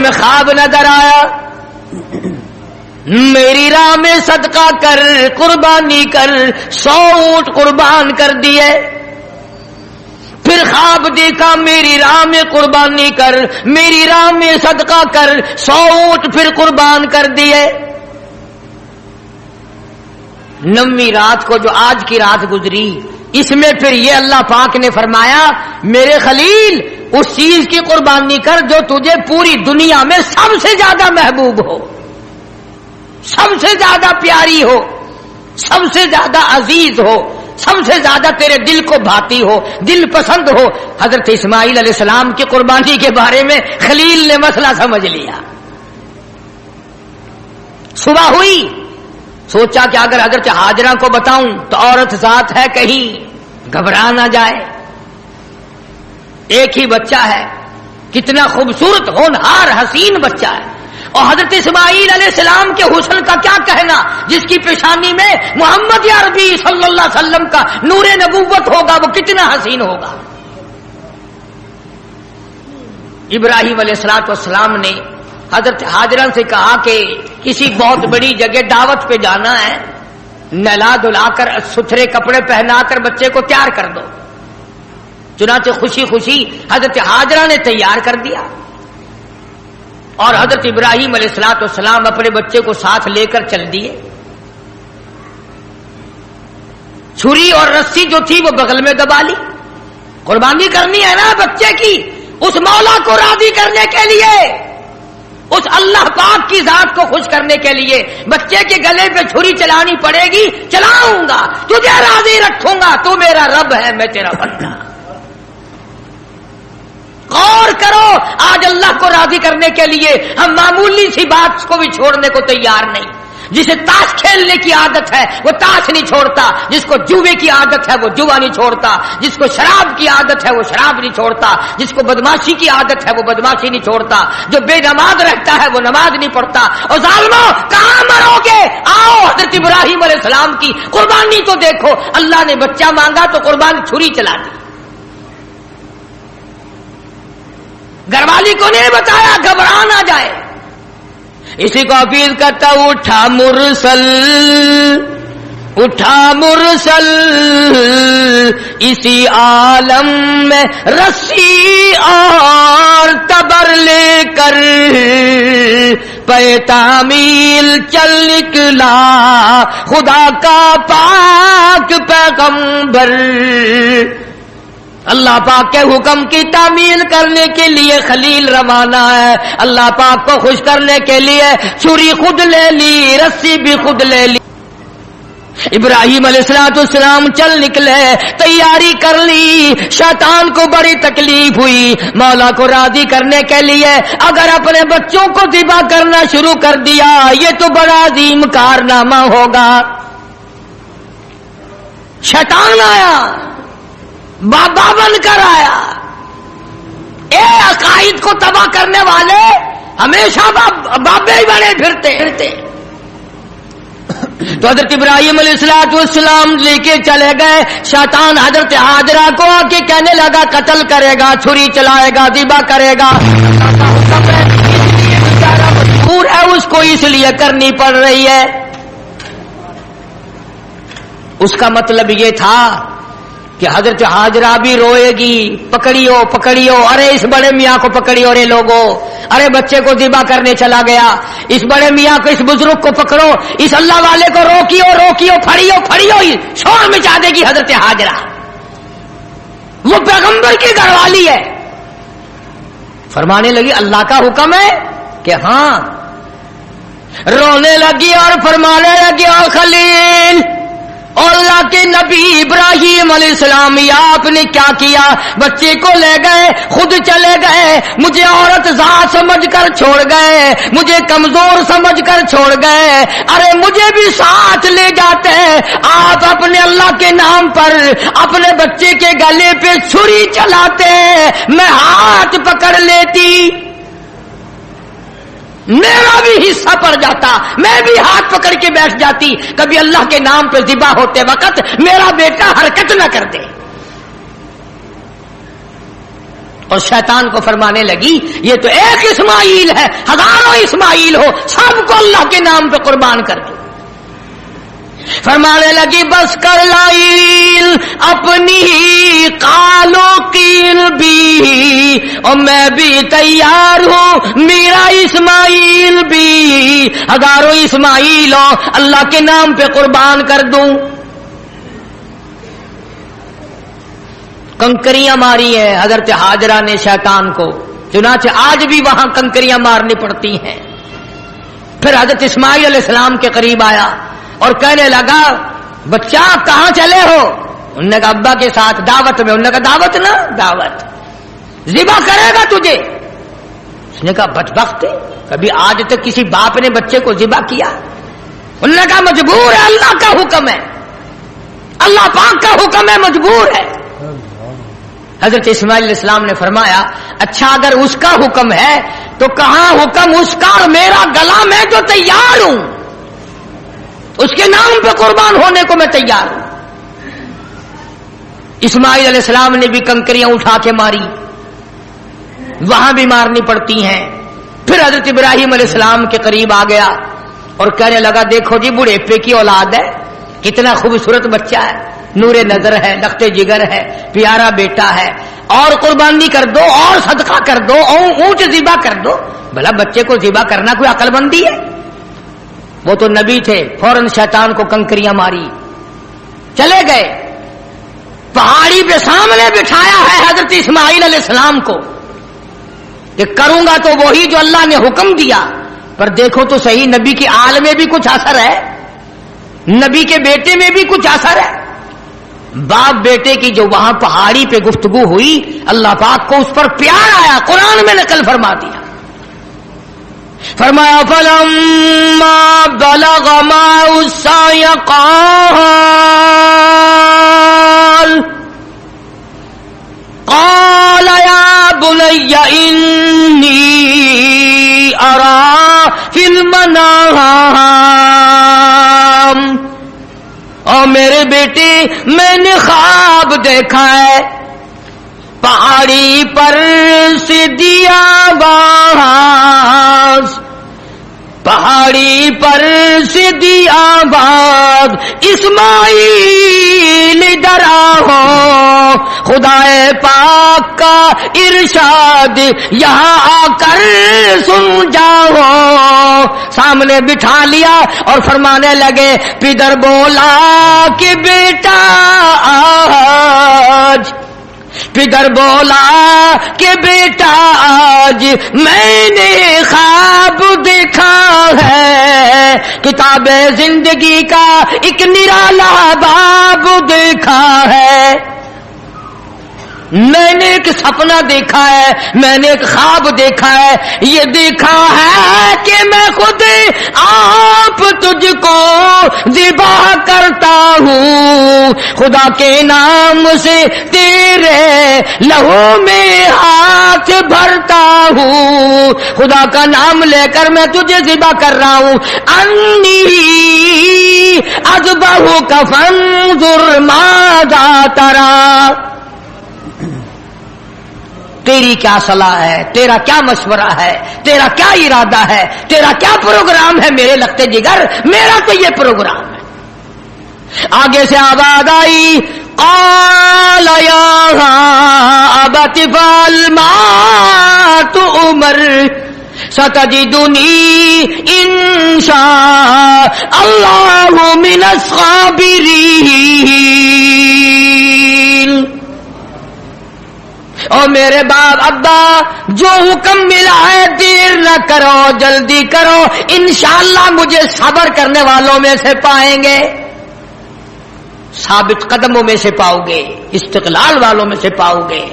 میں خواب نظر آیا میری راہ میں صدقہ کر قربانی کر 100 اونٹ قربان کر دیے. پھر خواب دیکھا میری راہ میں قربانی کر میری راہ میں صدقہ کر 100 اونٹ پھر قربان کر دیے. 9ویں رات کو جو آج کی رات گزری اس میں پھر یہ اللہ پاک نے فرمایا میرے خلیل اس چیز کی قربانی کر جو تجھے پوری دنیا میں سب سے زیادہ محبوب ہو, سب سے زیادہ پیاری ہو, سب سے زیادہ عزیز ہو, سب سے زیادہ تیرے دل کو بھاتی ہو, دل پسند ہو. حضرت اسماعیل علیہ السلام کی قربانی کے بارے میں خلیل نے مسئلہ سمجھ لیا. صبح ہوئی, سوچا کہ اگر حضرت ہاجرہ کو بتاؤں تو عورت ذات ہے کہیں گھبرا نہ جائے, ایک ہی بچہ ہے, کتنا خوبصورت ہونہار حسین بچہ ہے, اور حضرت اسماعیل علیہ السلام کے حسن کا کیا کہنا جس کی پیشانی میں محمد عربی صلی اللہ علیہ وسلم کا نور نبوت ہوگا, وہ کتنا حسین ہوگا. ابراہیم علیہ السلام نے حضرت ہاجرہ سے کہا کہ کسی بہت بڑی جگہ دعوت پہ جانا ہے, نہلا دھلا کر ستھرے کپڑے پہنا کر بچے کو تیار کر دو. چنانچہ خوشی خوشی حضرت ہاجرہ نے تیار کر دیا اور حضرت ابراہیم علیہ السلام اپنے بچے کو ساتھ لے کر چل دیے. چھری اور رسی جو تھی وہ بغل میں دبا لی. قربانی کرنی ہے نا بچے کی, اس مولا کو راضی کرنے کے لیے, اس اللہ پاک کی ذات کو خوش کرنے کے لیے بچے کے گلے پہ چھری چلانی پڑے گی. چلاؤں گا, تجھے راضی رکھوں گا, تو میرا رب ہے, میں تیرا بندہ. غور کرو, آج اللہ کو راضی کرنے کے لیے ہم معمولی سی بات کو بھی چھوڑنے کو تیار نہیں. جسے تاش کھیلنے کی عادت ہے وہ تاش نہیں چھوڑتا, جس کو جوے کی عادت ہے وہ جوا نہیں چھوڑتا, جس کو شراب کی عادت ہے وہ شراب نہیں چھوڑتا, جس کو بدماشی کی عادت ہے وہ بدماشی نہیں چھوڑتا, جو بے نماز رہتا ہے وہ نماز نہیں پڑھتا. اور ظالموں کہاں مرو گے, آؤ حضرت ابراہیم علیہ السلام کی قربانی تو دیکھو. اللہ نے بچہ مانگا تو قربانی چھری چلا دی. گھر والی کو نہیں بتایا گھبرا نہ جائے. اسی کو اپیل کرتا اٹھا مرسل اسی عالم میں رسی اور تبر لے کر پے تعمیل چل نکلا خدا کا پاک پیغمبر. اللہ پاک کے حکم کی تعمیل کرنے کے لیے خلیل روانہ ہے. اللہ پاک کو خوش کرنے کے لیے چھری خود لے لی, رسی بھی خود لے لی. ابراہیم علیہ السلام چل نکلے, تیاری کر لی. شیطان کو بڑی تکلیف ہوئی. مولا کو راضی کرنے کے لیے اگر اپنے بچوں کو ذبح کرنا شروع کر دیا یہ تو بڑا عظیم کارنامہ ہوگا. شیطان آیا, بابا بن کر آیا. اے عقائد کو تباہ کرنے والے ہمیشہ بابے ہی بنے پھرتے. تو حضرت ابراہیم علیہ السلام لے کے چلے گئے. شیطان حضرت ہاجرہ کو آ کے کہنے لگا قتل کرے گا, چھری چلائے گا, ذبح کرے گا. مجبور ہے, اس کو اس لیے کرنی پڑ رہی ہے. اس کا مطلب یہ تھا کہ حضرت ہاجرہ بھی روئے گی, پکڑیو, ارے اس بڑے میاں کو پکڑیو رے لوگوں, ارے بچے کو ذبح کرنے چلا گیا, اس بڑے میاں کو, اس بزرگ کو پکڑو, اس اللہ والے کو روکیو, پھڑیو, شور مچا دے گی حضرت ہاجرہ. وہ پیغمبر کی گھر والی ہے. فرمانے لگی اللہ کا حکم ہے کہ ہاں. رونے لگی اور فرمانے لگی اور خلیل اور اللہ کے نبی ابراہیم علیہ السلام, یا آپ نے کیا کیا؟ بچے کو لے گئے, خود چلے گئے, مجھے عورت ذات سمجھ کر چھوڑ گئے, مجھے کمزور سمجھ کر چھوڑ گئے. ارے مجھے بھی ساتھ لے جاتے, آپ اپنے اللہ کے نام پر اپنے بچے کے گلے پہ چھری چلاتے, میں ہاتھ پکڑ لیتی, میرا بھی حصہ پڑ جاتا, میں بھی ہاتھ پکڑ کے بیٹھ جاتی. کبھی اللہ کے نام پہ ذبح ہوتے وقت میرا بیٹا حرکت نہ کر دے. اور شیطان کو فرمانے لگی یہ تو ایک اسماعیل ہے، ہزاروں اسماعیل ہو، سب کو اللہ کے نام پہ قربان کر دو۔ فرمانے لگی بس کر لائل اپنی ہی قالو قیل بھی، اور میں بھی تیار ہوں میرا اسماعیل بھی، ہزاروں اسماعیل ہو اللہ کے نام پہ قربان کر دوں۔ کنکریاں ماری ہیں حضرت ہاجرہ نے شیطان کو، چنانچہ آج بھی وہاں کنکریاں مارنی پڑتی ہیں۔ پھر حضرت اسماعیل علیہ السلام کے قریب آیا اور کہنے لگا بچہ کہاں چلے ہو؟ انہوں نے کہا ابا کے ساتھ دعوت میں۔ انہوں نے کہا دعوت نہ دعوت، ذبح کرے گا تجھے؟ اس نے کہا بدبخت، کبھی آج تک کسی باپ نے بچے کو ذبح کیا؟ انہوں نے کہا مجبور ہے، اللہ کا حکم ہے، اللہ پاک کا حکم ہے، مجبور ہے۔ حضرت اسماعیل علیہ السلام نے فرمایا اچھا اگر اس کا حکم ہے تو کہاں حکم اس کا اور میرا گلا میں جو تیار ہوں، اس کے نام پہ قربان ہونے کو میں تیار ہوں۔ اسماعیل علیہ السلام نے بھی کنکریاں اٹھا کے ماری، وہاں بھی مارنی پڑتی ہیں۔ پھر حضرت ابراہیم علیہ السلام کے قریب آ گیا اور کہنے لگا دیکھو جی بڑھیپے کی اولاد ہے، کتنا خوبصورت بچہ ہے، نور نظر ہے، لخت جگر ہے، پیارا بیٹا ہے، اور قربانی کر دو اور صدقہ کر دو اور اونٹ ذبح کر دو۔ بھلا بچے کو ذبح کرنا کوئی عقل مندی ہے؟ وہ تو نبی تھے، فوراً شیطان کو کنکریاں ماری، چلے گئے۔ پہاڑی پہ سامنے بٹھایا ہے حضرت اسماعیل علیہ السلام کو کہ کروں گا تو وہی جو اللہ نے حکم دیا، پر دیکھو تو صحیح نبی کی آل میں بھی کچھ اثر ہے، نبی کے بیٹے میں بھی کچھ اثر ہے۔ باپ بیٹے کی جو وہاں پہاڑی پہ گفتگو ہوئی، اللہ پاک کو اس پر پیار آیا، قرآن میں نقل فرما دیا۔ فرمایا فلما بلغ معه السعي قال يا بني إني أرى في المنام، اور میرے بیٹے میں نے خواب دیکھا ہے، پہاڑی پر سے دیا باز، پہاڑی پر سے دیا باز، اسماعیل ڈرا ہو، خدا پاک کا ارشاد یہاں آ کر سن جاؤ۔ سامنے بٹھا لیا اور فرمانے لگے پدر بولا کہ بیٹا آج، پدر بولا کہ بیٹا آج میں نے خواب دیکھا ہے، کتاب زندگی کا ایک نرالا باب دیکھا ہے، میں نے ایک سپنا دیکھا ہے، میں نے ایک خواب دیکھا ہے، یہ دیکھا ہے کہ میں خود آپ تجھ کو ذبح کرتا ہوں، خدا کے نام سے تیرے لہو میں ہاتھ بھرتا ہوں، خدا کا نام لے کر میں تجھے ذبح کر رہا ہوں۔ انی اذبحک فانظر ماذا تری، تیری کیا صلاح ہے، تیرا کیا مشورہ ہے، تیرا کیا ارادہ ہے، تیرا کیا پروگرام ہے میرے لختے جگر؟ میرا تو یہ پروگرام ہے۔ آگے سے آواز آئی قال یا ابت افعل ما تؤمر ستجدنی انشاء اللہ من الصابرین، اور میرے باپ ابا جو حکم ملا ہے دیر نہ کرو، جلدی کرو، انشاءاللہ مجھے صبر کرنے والوں میں سے پائیں گے، ثابت قدموں میں سے پاؤ گے، استقلال والوں میں سے پاؤ گے۔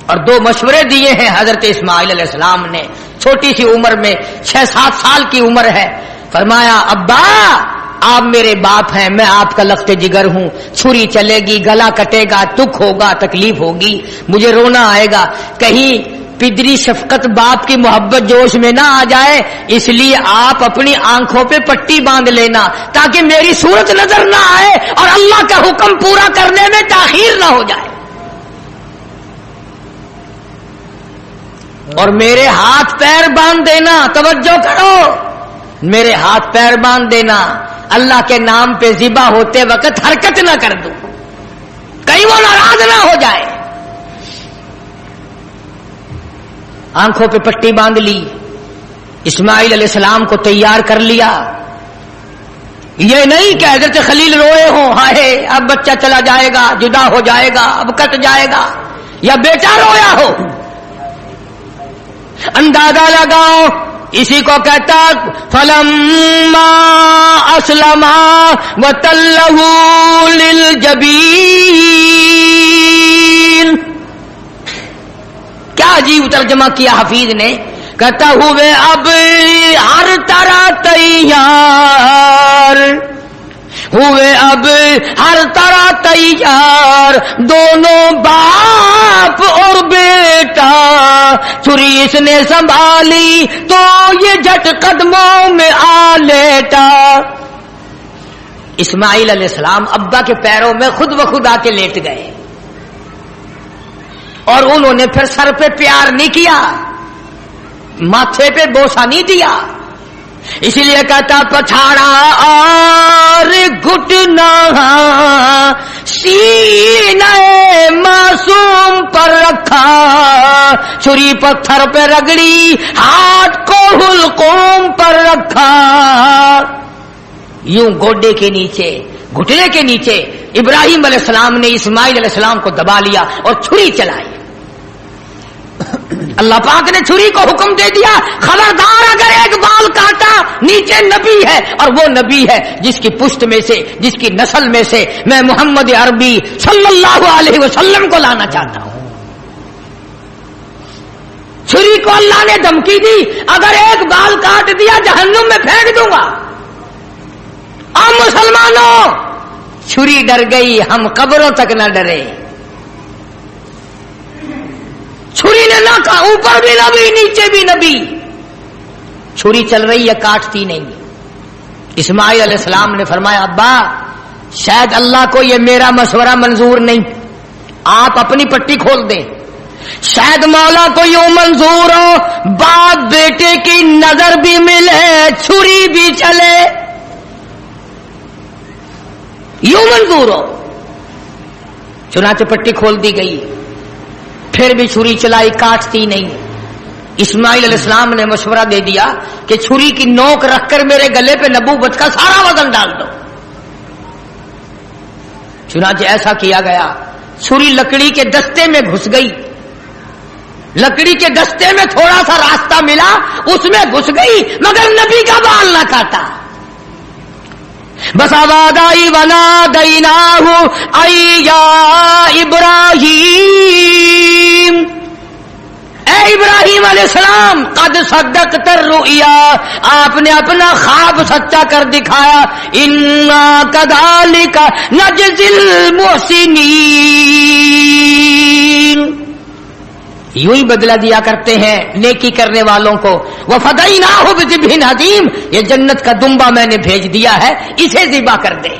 اور دو مشورے دیے ہیں حضرت اسماعیل علیہ السلام نے، چھوٹی سی عمر میں 6-7 سال کی عمر ہے۔ فرمایا ابا آپ میرے باپ ہیں، میں آپ کا لخت جگر ہوں، چھری چلے گی، گلا کٹے گا، دکھ ہوگا، تکلیف ہوگی، مجھے رونا آئے گا، کہیں پدری شفقت باپ کی محبت جوش میں نہ آ جائے، اس لیے آپ اپنی آنکھوں پہ پٹی باندھ لینا تاکہ میری صورت نظر نہ آئے اور اللہ کا حکم پورا کرنے میں تاخیر نہ ہو جائے۔ اور میرے ہاتھ پیر باندھ دینا، توجہ کرو، میرے ہاتھ پیر باندھ دینا، اللہ کے نام پہ ذبح ہوتے وقت حرکت نہ کر دوں، کہیں وہ ناراض نہ ہو جائے۔ آنکھوں پہ پٹی باندھ لی، اسماعیل علیہ السلام کو تیار کر لیا۔ یہ نہیں کہ حضرت خلیل روئے ہوں، ہائے اب بچہ چلا جائے گا، جدا ہو جائے گا، اب کٹ جائے گا، یا بیٹا رویا ہو۔ اندازہ لگاؤ، اسی کو کہتا فلما اسلما وتلہ للجبین۔ کیا عجیب ترجمہ کیا حفیظ نے، کہتا ہوئے اب ہر طرح تیار ہوئے، اب ہر طرح تیار، دونوں باپ اور بیٹا، چھری اس نے سنبھالی تو یہ جھٹ قدموں میں آ لیٹا۔ اسماعیل علیہ السلام ابا کے پیروں میں خود بخود آ کے لیٹ گئے، اور انہوں نے پھر سر پہ پیار نہیں کیا، ماتھے پہ بوسہ نہیں دیا، اسی لیے کہتا پچھاڑا اور گھٹنا سینہ معصوم پر رکھا، چھری پتھر پہ رگڑی، ہاتھ کو حلقوم پر رکھا۔ یوں گوڈے کے نیچے، گھٹنے کے نیچے ابراہیم علیہ السلام نے اسماعیل علیہ السلام کو دبا لیا اور چھری چلائی۔ اللہ پاک نے چھری کو حکم دے دیا، خبردار اگر ایک بال کاٹا، نیچے نبی ہے، اور وہ نبی ہے جس کی پشت میں سے، جس کی نسل میں سے میں محمد عربی صلی اللہ علیہ وسلم کو لانا چاہتا ہوں۔ چھری کو اللہ نے دھمکی دی، اگر ایک بال کاٹ دیا جہنم میں پھینک دوں گا۔ اور مسلمانوں، چھری ڈر گئی، ہم قبروں تک نہ ڈرے۔ چھری نے نہ کہا، اوپر بھی نبی نیچے بھی نبی، چھری چل رہی ہے، کاٹتی نہیں۔ اسماعیل علیہ السلام نے فرمایا ابا شاید اللہ کو یہ میرا مشورہ منظور نہیں، آپ اپنی پٹی کھول دیں، شاید مولا کو یوں منظور ہو باپ بیٹے کی نظر بھی ملے، چھری بھی چلے، یوں منظور ہو۔ چنانچہ پٹی کھول دی گئی، پھر بھی چھری چلائی، کاٹتی نہیں۔ اسماعیل علیہ السلام نے مشورہ دے دیا کہ چھری کی نوک رکھ کر میرے گلے پہ نبوت کا سارا وزن ڈال دو۔ چنانچہ ایسا کیا گیا، چھری لکڑی کے دستے میں گھس گئی، لکڑی کے دستے میں تھوڑا سا راستہ ملا، اس میں گھس گئی، مگر نبی کا بال نہ کاٹا۔ بس آواز آئی ونادیناہ ای یا ابراہیم، اے ابراہیم علیہ السلام قد صدقت الرؤیا، آپ نے اپنا خواب سچا کر دکھایا، انا کذالک نجزی المحسنین، یوں ہی بدلہ دیا کرتے ہیں نیکی کرنے والوں کو۔ وَفَدَيْنَاهُ بِذِبْحٍ عَظِيمٍ، یہ جنت کا دمبا میں نے بھیج دیا ہے، اسے ذبح کر دے۔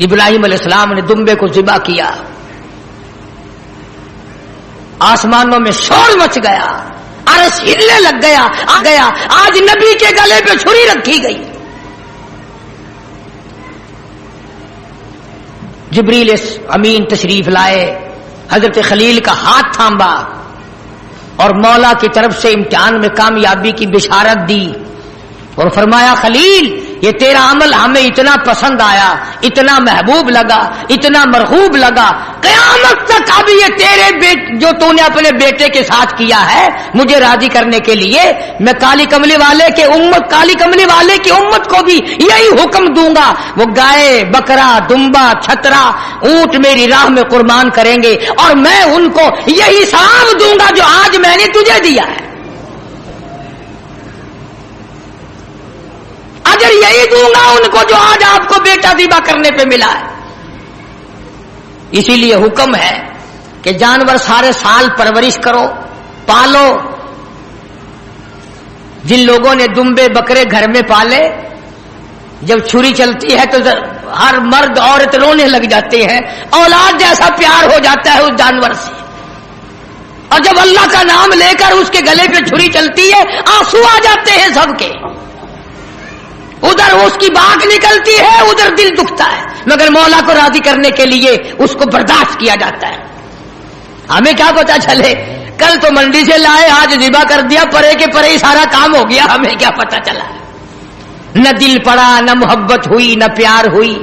ابراہیم علیہ السلام نے دمبے کو ذبح کیا، آسمانوں میں شور مچ گیا، عرش ہلنے لگ گیا، آج نبی کے گلے پہ چھری رکھی گئی۔ جبریل امین تشریف لائے، حضرت خلیل کا ہاتھ تھامبا اور مولا کی طرف سے امتحان میں کامیابی کی بشارت دی، اور فرمایا خلیل یہ تیرا عمل ہمیں اتنا پسند آیا، اتنا محبوب لگا، اتنا مرغوب لگا، قیامت تک اب یہ تیرے جو تو نے اپنے بیٹے کے ساتھ کیا ہے مجھے راضی کرنے کے لیے میں کالی کملی والے کی امت کو بھی یہی حکم دوں گا، وہ گائے بکرا دمبا چھترا اونٹ میری راہ میں قربان کریں گے، اور میں ان کو یہی ثواب دوں گا جو آج میں نے تجھے دیا ہے، اجر یہی دوں گا ان کو جو آج آپ کو بیٹا ذبح کرنے پہ ملا ہے۔ اسی لیے حکم ہے کہ جانور سارے سال پرورش کرو، پالو۔ جن لوگوں نے دمبے بکرے گھر میں پالے، جب چھری چلتی ہے تو ہر مرد عورت رونے لگ جاتے ہیں، اولاد جیسا پیار ہو جاتا ہے اس جانور سے۔ اور جب اللہ کا نام لے کر اس کے گلے پہ چھری چلتی ہے آنسو آ جاتے ہیں سب کے، ادھر اس کی باک نکلتی ہے، ادھر دل دکھتا ہے، مگر مولا کو راضی کرنے کے لیے اس کو برداشت کیا جاتا ہے۔ ہمیں کیا پتا چلے، کل تو منڈی سے لائے آج ذبح کر دیا، پرے کے پرے ہی سارا کام ہو گیا، ہمیں کیا پتا چلا، نہ دل پڑا، نہ محبت ہوئی، نہ پیار ہوئی۔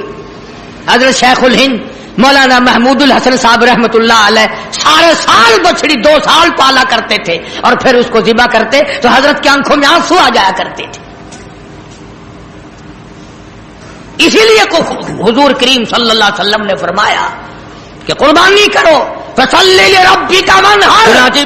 حضرت شیخ الہند مولانا محمود الحسن صاحب رحمت اللہ علیہ سارے سال بچڑی 2 سال پالا کرتے تھے اور پھر اس کو ذبح کرتے تو حضرت کی آنکھوں میں آنسو آ جایا کرتے تھے۔ اسی لیے حضور کریم صلی اللہ علیہ وسلم نے فرمایا کہ قربانی کرو، فصلی لربک وانحر،